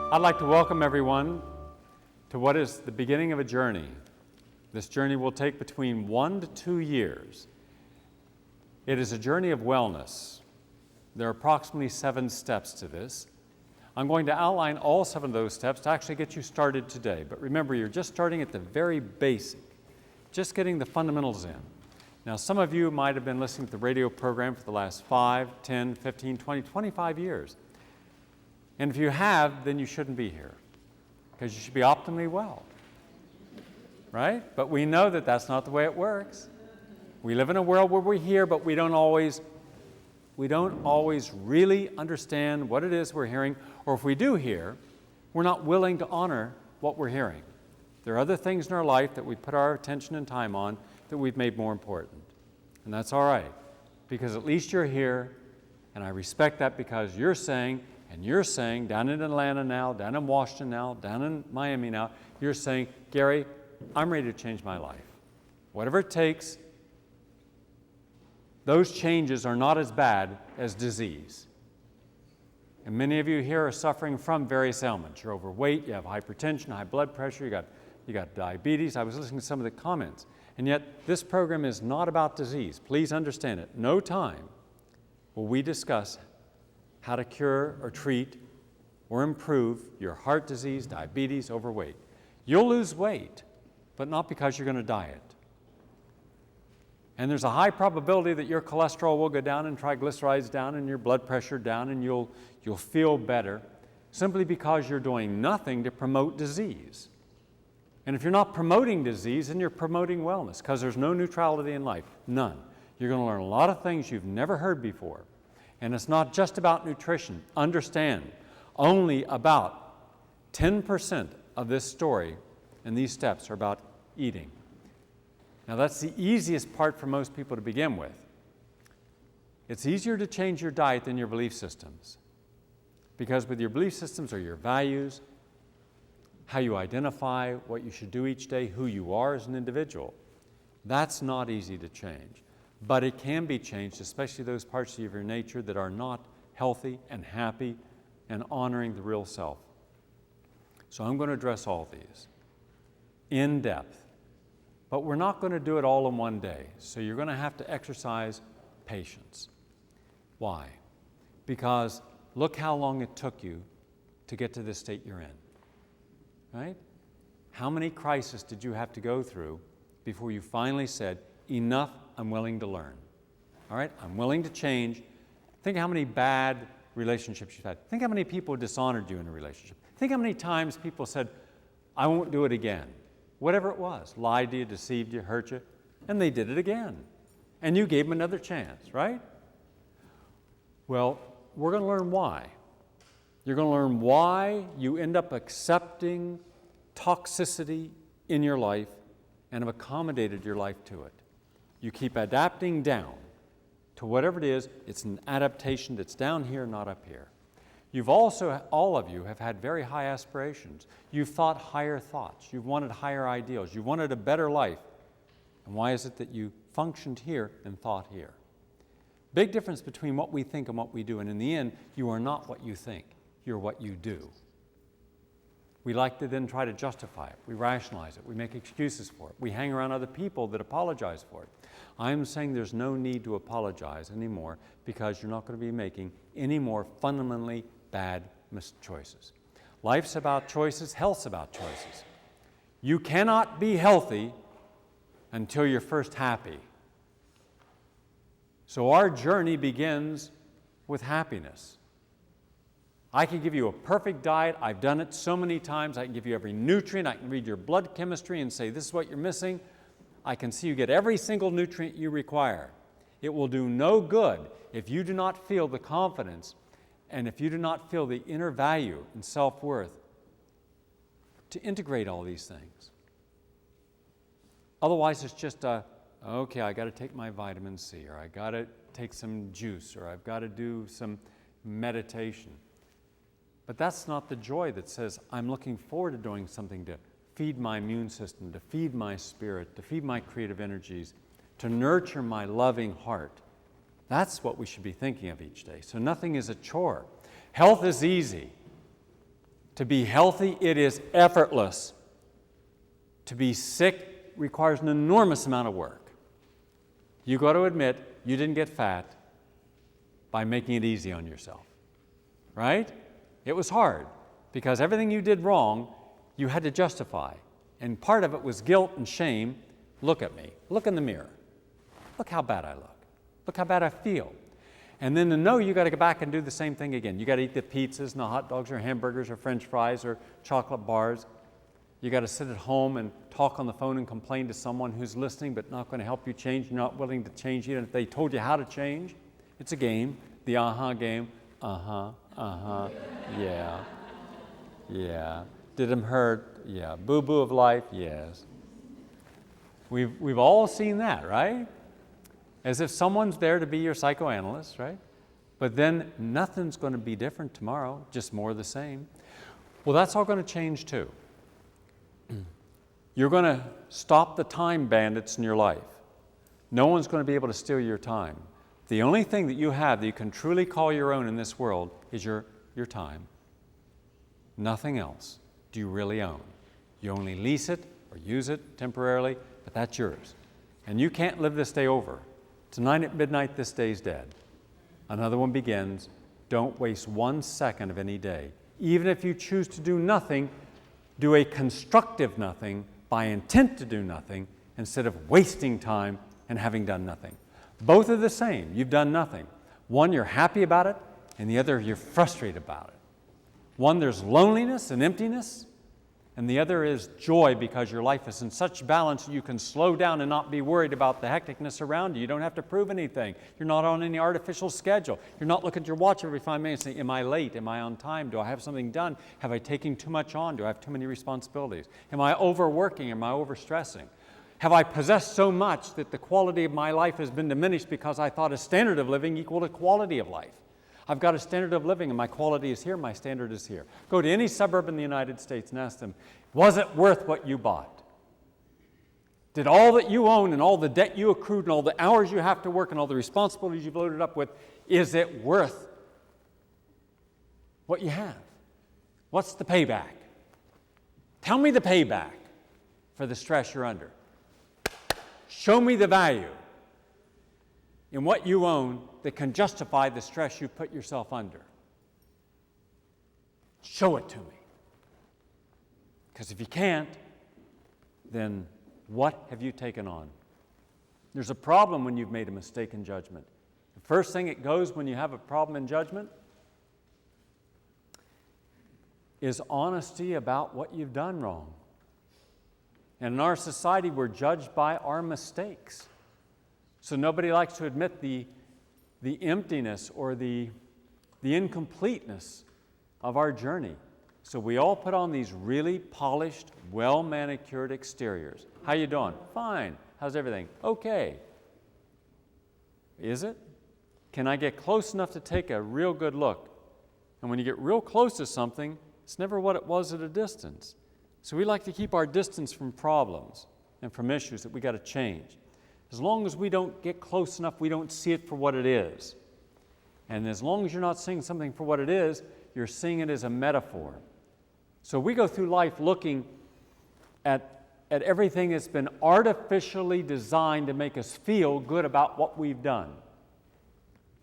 I'd like to welcome everyone to what is the beginning of a journey. This journey will take between 1 to 2 years. It is a journey of wellness. There are approximately 7 steps to this. I'm going to outline all 7 of those steps to actually get you started today. But remember, you're just starting at the very basic, just getting the fundamentals in. Now, some of you might have been listening to the radio program for the last 5, 10, 15, 20, 25 years. And if you have, then you shouldn't be here, because you should be optimally well, right? But we know that that's not the way it works. We live in a world where we're here, but we don't always really understand what it is we're hearing, or if we do hear, we're not willing to honor what we're hearing. There are other things in our life that we put our attention and time on that we've made more important. And that's all right, because at least you're here, and I respect that because you're saying, down in Atlanta now, down in Washington now, down in Miami now, you're saying, Gary, I'm ready to change my life. Whatever it takes, those changes are not as bad as disease. And many of you here are suffering from various ailments. You're overweight, you have hypertension, high blood pressure, you got diabetes. I was listening to some of the comments. And yet, this program is not about disease. Please understand it. No time will we discuss how to cure or treat or improve your heart disease, diabetes, overweight. You'll lose weight, but not because you're going to diet. And there's a high probability that your cholesterol will go down and triglycerides down and your blood pressure down and you'll feel better simply because you're doing nothing to promote disease. And if you're not promoting disease, then you're promoting wellness, because there's no neutrality in life, none. You're going to learn a lot of things you've never heard before. And it's not just about nutrition. Understand, only about 10% of this story and these steps are about eating. Now, that's the easiest part for most people to begin with. It's easier to change your diet than your belief systems, because with your belief systems are your values, how you identify what you should do each day, who you are as an individual. That's not easy to change. But it can be changed, especially those parts of your nature that are not healthy and happy and honoring the real self. So I'm going to address all these in depth. But we're not going to do it all in one day. So you're going to have to exercise patience. Why? Because look how long it took you to get to the state you're in. Right? How many crises did you have to go through before you finally said, enough, I'm willing to learn. All right, I'm willing to change. Think how many bad relationships you've had. Think how many people dishonored you in a relationship. Think how many times people said, I won't do it again. Whatever it was, lied to you, deceived you, hurt you, and they did it again. And you gave them another chance, right? Well, we're going to learn why. You're going to learn why you end up accepting toxicity in your life and have accommodated your life to it. You keep adapting down to whatever it is. It's an adaptation that's down here, not up here. You've also, all of you have had very high aspirations. You've thought higher thoughts. You've wanted higher ideals. You wanted a better life. And why is it that you functioned here and thought here? Big difference between what we think and what we do. And in the end, you are not what you think. You're what you do. We like to then try to justify it. We rationalize it. We make excuses for it. We hang around other people that apologize for it. I'm saying there's no need to apologize anymore, because you're not going to be making any more fundamentally bad choices. Life's about choices. Health's about choices. You cannot be healthy until you're first happy. So our journey begins with happiness. I can give you a perfect diet. I've done it so many times. I can give you every nutrient. I can read your blood chemistry and say, this is what you're missing. I can see you get every single nutrient you require. It will do no good if you do not feel the confidence and if you do not feel the inner value and self-worth to integrate all these things. Otherwise, it's just okay, I got to take my vitamin C, or I got to take some juice, or I've got to do some meditation. But that's not the joy that says, I'm looking forward to doing something to feed my immune system, to feed my spirit, to feed my creative energies, to nurture my loving heart. That's what we should be thinking of each day. So nothing is a chore. Health is easy. To be healthy, it is effortless. To be sick requires an enormous amount of work. You got to admit you didn't get fat by making it easy on yourself, right? It was hard because everything you did wrong, you had to justify. And part of it was guilt and shame. Look at me. Look in the mirror. Look how bad I look. Look how bad I feel. And then to know you got to go back and do the same thing again. You got to eat the pizzas and the hot dogs or hamburgers or French fries or chocolate bars. You got to sit at home and talk on the phone and complain to someone who's listening but not going to help you change. You're not willing to change even if they told you how to change. It's a game, the game. Yeah. Yeah. Did him hurt? Yeah. Boo-boo of life? Yes. We've all seen that, right? As if someone's there to be your psychoanalyst, right? But then nothing's going to be different tomorrow, just more of the same. Well, that's all going to change too. You're going to stop the time bandits in your life. No one's going to be able to steal your time. The only thing that you have that you can truly call your own in this world is your time. Nothing else do you really own. You only lease it or use it temporarily, but that's yours. And you can't live this day over. Tonight at midnight, this day's dead. Another one begins. Don't waste 1 second of any day. Even if you choose to do nothing, do a constructive nothing by intent to do nothing instead of wasting time and having done nothing. Both are the same. You've done nothing. One, you're happy about it, and the other, you're frustrated about it. One, there's loneliness and emptiness, and the other is joy because your life is in such balance that you can slow down and not be worried about the hecticness around you. You don't have to prove anything. You're not on any artificial schedule. You're not looking at your watch every 5 minutes saying, am I late? Am I on time? Do I have something done? Have I taken too much on? Do I have too many responsibilities? Am I overworking? Am I overstressing? Have I possessed so much that the quality of my life has been diminished because I thought a standard of living equaled a quality of life? I've got a standard of living and my quality is here, my standard is here. Go to any suburb in the United States and ask them, was it worth what you bought? Did all that you own and all the debt you accrued and all the hours you have to work and all the responsibilities you've loaded up with, is it worth what you have? What's the payback? Tell me the payback for the stress you're under. Show me the value in what you own that can justify the stress you put yourself under. Show it to me. Because if you can't, then what have you taken on? There's a problem when you've made a mistake in judgment. The first thing it goes when you have a problem in judgment is honesty about what you've done wrong. And in our society, we're judged by our mistakes. So nobody likes to admit the emptiness or the incompleteness of our journey. So we all put on these really polished, well-manicured exteriors. How you doing? Fine. How's everything? Okay. Is it? Can I get close enough to take a real good look? And when you get real close to something, it's never what it was at a distance. So we like to keep our distance from problems and from issues that we got to change. As long as we don't get close enough, we don't see it for what it is. And as long as you're not seeing something for what it is, you're seeing it as a metaphor. So we go through life looking at everything that's been artificially designed to make us feel good about what we've done.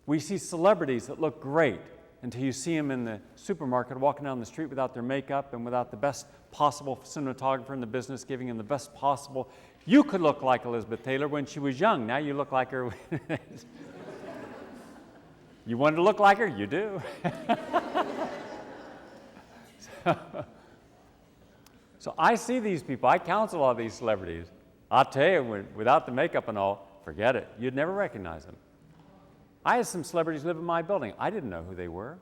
We see celebrities that look great until you see them in the supermarket walking down the street without their makeup and without the best possible cinematographer in the business giving them the best possible. You could look like Elizabeth Taylor when she was young. Now you look like her. You wanted to look like her? You do. So I see these people. I counsel all these celebrities. I'll tell you, without the makeup and all, forget it. You'd never recognize them. I had some celebrities live in my building. I didn't know who they were.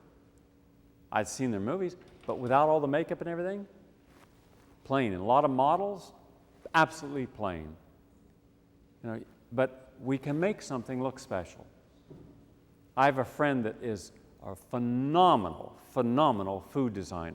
I'd seen their movies, but without all the makeup and everything, plain. And a lot of models, absolutely plain. You know, but we can make something look special. I have a friend that is a phenomenal food designer.